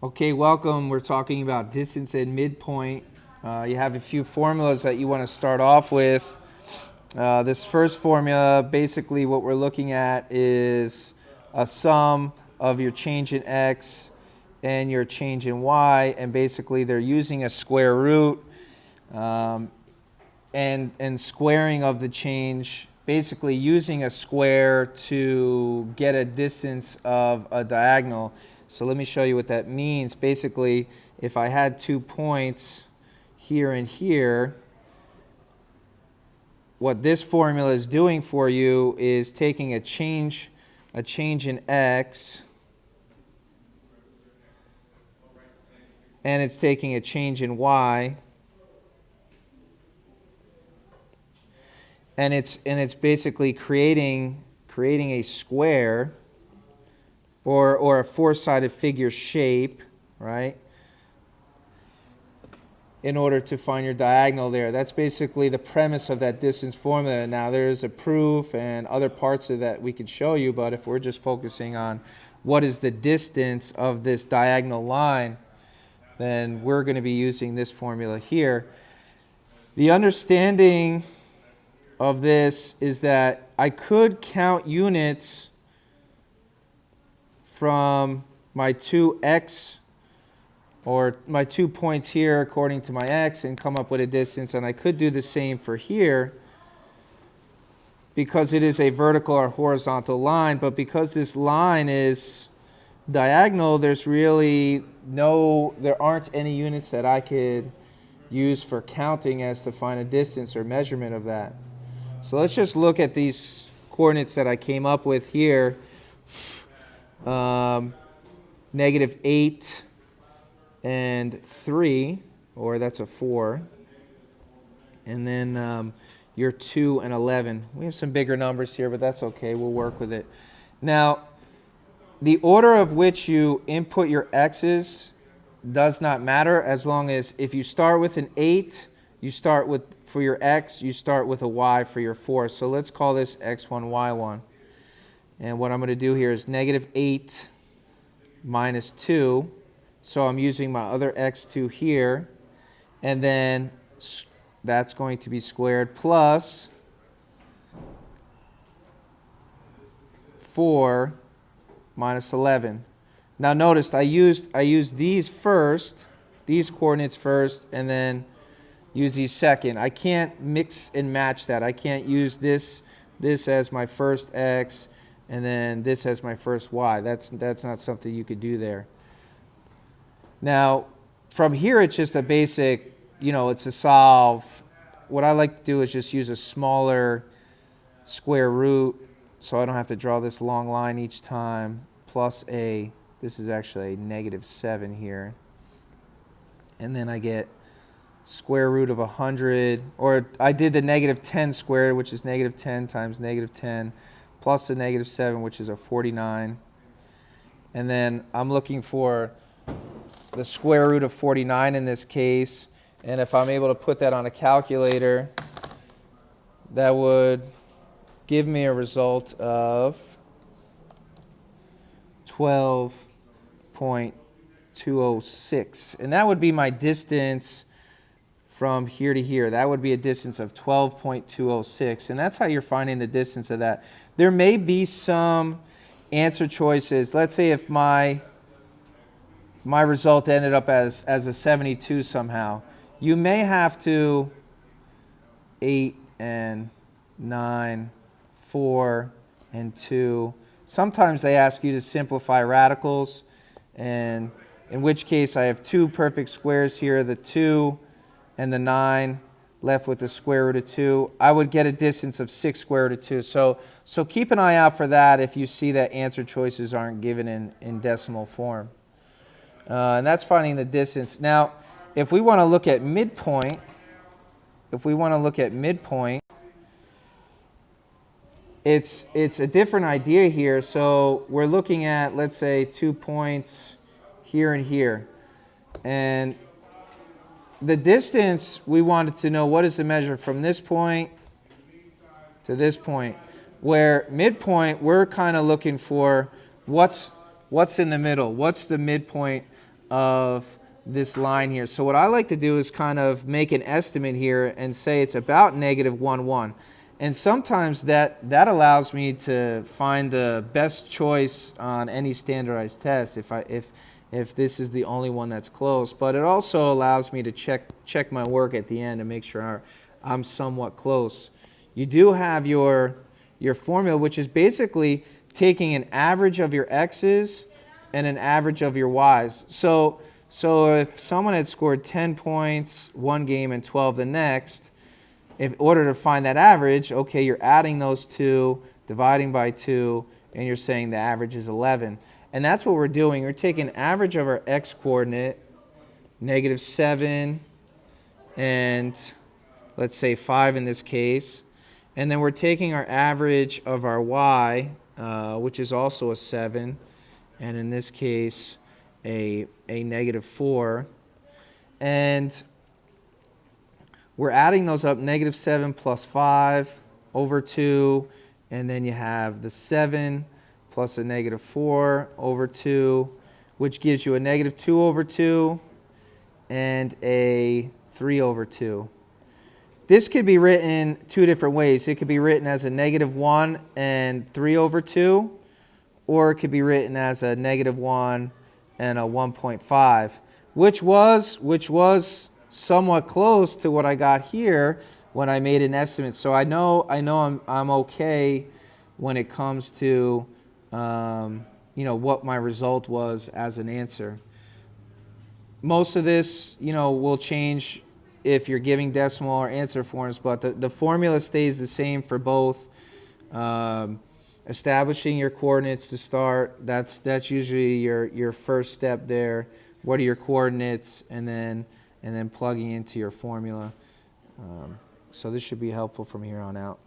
Okay, welcome. We're talking about distance and midpoint. You have a few formulas that you want to start off with. This first formula, basically what we're looking at is a sum of your change in x and your change in y, and basically they're using a square root and squaring of the change, basically using a square to get a distance of a diagonal. So let me show you what that means. Basically, if I had 2 points here and here, what this formula is doing for you is taking a change in x, and it's taking a change in y, and it's basically creating a square or a four-sided figure shape, right, in order to find your diagonal there. That's basically the premise of that distance formula. Now there's a proof and other parts of that we could show you, but if we're just focusing on what is the distance of this diagonal line, then we're going to be using this formula here. The understanding of this is that I could count units from my 2x, or my 2 points here according to my x, and come up with a distance, and I could do the same for here because it is a vertical or horizontal line. But because this line is diagonal, there aren't any units that I could use for counting as to find a distance or measurement of that. So let's just look at these coordinates that I came up with here. -8 and 3, or that's a 4. And then your 2 and 11. We have some bigger numbers here, but that's okay. We'll work with it. Now, the order of which you input your x's does not matter, as long as if you start with an 8, you start with, for your x, you start with a y for your 4. So let's call this x1, y1. And what I'm going to do here is -8 minus 2. So I'm using my other x2 here. And then that's going to be squared plus 4 minus 11. Now notice I used these first, these coordinates first, and then use these second. I can't mix and match that. I can't use this as my first x and then this as my first y. That's not something you could do there. Now, from here it's just a basic, it's a solve. What I like to do is just use a smaller square root, so I don't have to draw this long line each time, plus this is actually a -7 here. And then I get square root of 100, or I did the -10 squared, which is -10 times -10, plus the -7, which is a 49. And then I'm looking for the square root of 49 in this case. And if I'm able to put that on a calculator, that would give me a result of 12.206. And that would be my distance from here to here. That would be a distance of 12.206. And that's how you're finding the distance of that. There may be some answer choices. Let's say if my result ended up as a 72 somehow. You may have to 8 and 9, 4 and 2. Sometimes they ask you to simplify radicals, and in which case I have 2 perfect squares here, the 2 and the 9, left with the square root of 2. I would get a distance of 6 square root of 2. So keep an eye out for that if you see that answer choices aren't given in decimal form. And that's finding the distance. Now, if we want to look at midpoint, it's a different idea here. So we're looking at, let's say, 2 points here and here. And the distance, we wanted to know what is the measure from this point to this point. Where midpoint, we're kind of looking for what's in the middle. What's the midpoint of this line here. So what I like to do is kind of make an estimate here and say it's about negative 1, 1. And sometimes that allows me to find the best choice on any standardized test if this is the only one that's close. But it also allows me to check my work at the end and make sure I'm somewhat close. You do have your formula, which is basically taking an average of your x's and an average of your y's. So if someone had scored 10 points one game and 12 the next, in order to find that average, okay, you're adding those two, dividing by 2, and you're saying the average is 11. And that's what we're doing. We're taking average of our x-coordinate, negative 7, and let's say 5 in this case. And then we're taking our average of our y, which is also a 7, and in this case, a negative 4. And we're adding those up, negative 7 plus 5 over 2, and then you have the 7 plus a negative 4 over 2, which gives you a negative 2 over 2 and a 3 over 2. This could be written two different ways. It could be written as a negative 1 and 3 over 2, or it could be written as a negative 1 and a 1.5, which was somewhat close to what I got here when I made an estimate. So I know I'm okay when it comes to what my result was as an answer. Most of this will change if you're giving decimal or answer forms, but the formula stays the same for both. Establishing your coordinates to start, that's usually your first step there. What are your coordinates, and then plugging into your formula. So this should be helpful from here on out.